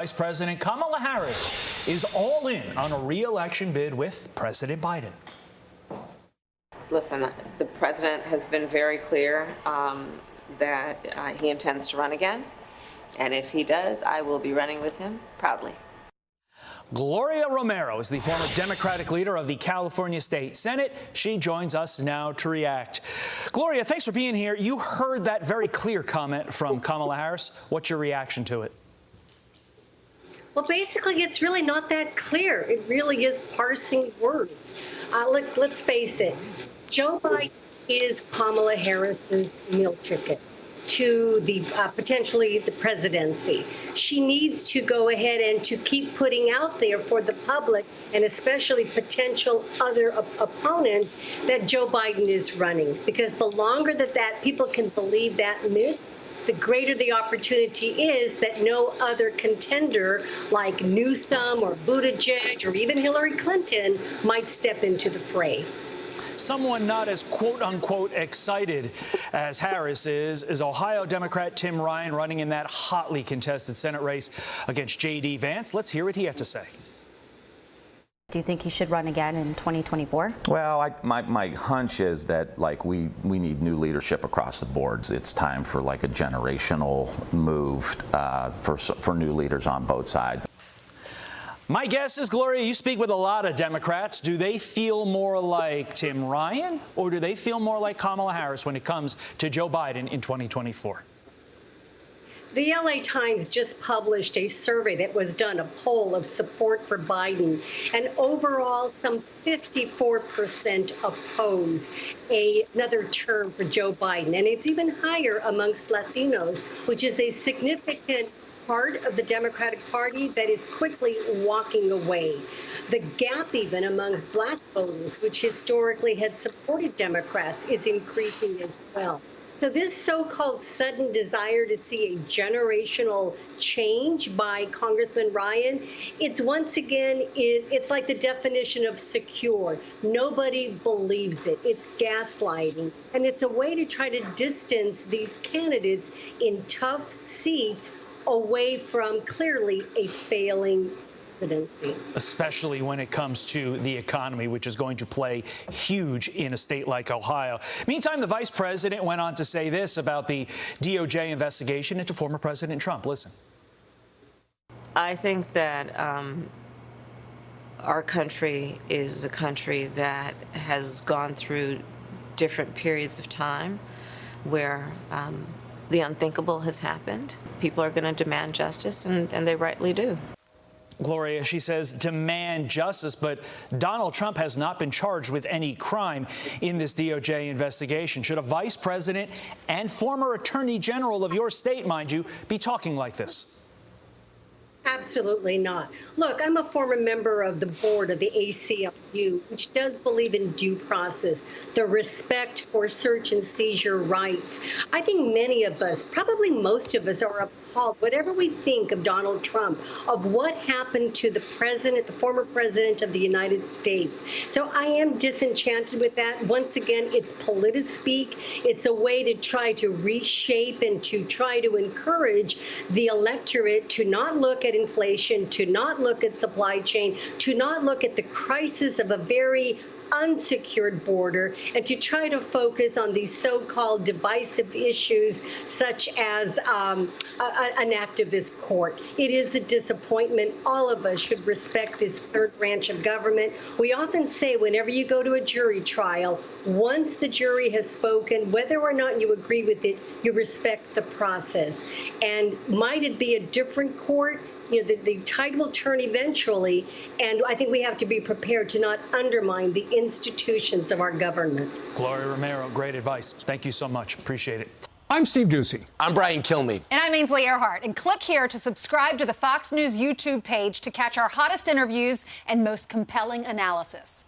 Vice President Kamala Harris is all in on a re-election bid with President Biden. Listen, the president has been very clear that he intends to run again. And if he does, I will be running with him proudly. Gloria Romero is the former Democratic leader of the California State Senate. She joins us now to react. Gloria, thanks for being here. You heard that very clear comment from Kamala Harris. What's your reaction to it? Well, basically, it's really not that clear. It really is parsing words. Let's face it. Joe Biden is Kamala Harris's meal ticket to the potentially the presidency. She needs to go ahead and to keep putting out there for the public and especially potential other opponents that Joe Biden is running. Because the longer that people can believe that myth, the greater the opportunity is that no other contender like Newsom or Buttigieg or even Hillary Clinton might step into the fray. Someone not as quote-unquote excited as Harris is Ohio Democrat Tim Ryan, running in that hotly contested Senate race against J.D. Vance. Let's hear what he had to say. Do you think he should run again in 2024? Well, my hunch is that, like, we need new leadership across the boards. It's time for, like, a generational move for new leaders on both sides. My guess is, Gloria, you speak with a lot of Democrats. Do they feel more like Tim Ryan, or do they feel more like Kamala Harris when it comes to Joe Biden in 2024? The LA Times just published a survey that was done, a poll of support for Biden, and overall some 54% oppose another term for Joe Biden. And it's even higher amongst Latinos, which is a significant part of the Democratic Party that is quickly walking away. The gap even amongst black voters, which historically had supported Democrats, is increasing as well. So this so-called sudden desire to see a generational change by Congressman Ryan, it's once again, it's like the definition of secure. Nobody believes it. It's gaslighting. And it's a way to try to distance these candidates in tough seats away from clearly a failing presidency. Especially when it comes to the economy, which is going to play huge in a state like Ohio. Meantime, the vice president went on to say this about the DOJ investigation into former President Trump. Listen. I think that our country is a country that has gone through different periods of time where the unthinkable has happened. People are going to demand justice, and they rightly do. Gloria, she says, demand justice, but Donald Trump has not been charged with any crime in this DOJ investigation. Should a vice president and former attorney general of your state, mind you, be talking like this? Absolutely not. Look, I'm a former member of the board of the ACLU, which does believe in due process, the respect for search and seizure rights. I think many of us, probably most of us, are appalled, whatever we think of Donald Trump, of what happened to the president, the former president of the United States. So I am disenchanted with that. Once again, it's politic-speak. It's a way to try to reshape and to try to encourage the electorate to not look at inflation, to not look at supply chain, to not look at the crisis of a very unsecured border, and to try to focus on these so-called divisive issues such as an activist court. It is a disappointment. All of us should respect this third branch of government. We often say whenever you go to a jury trial, once the jury has spoken, whether or not you agree with it, you respect the process. And might it be a different court? You know, the tide will turn eventually, and I think we have to be prepared to not undermine the institutions of our government. Gloria Romero, great advice. Thank you so much. Appreciate it. I'm Steve Doocy. I'm Brian Kilmeade. And I'm Ainsley Earhart. And click here to subscribe to the Fox News YouTube page to catch our hottest interviews and most compelling analysis.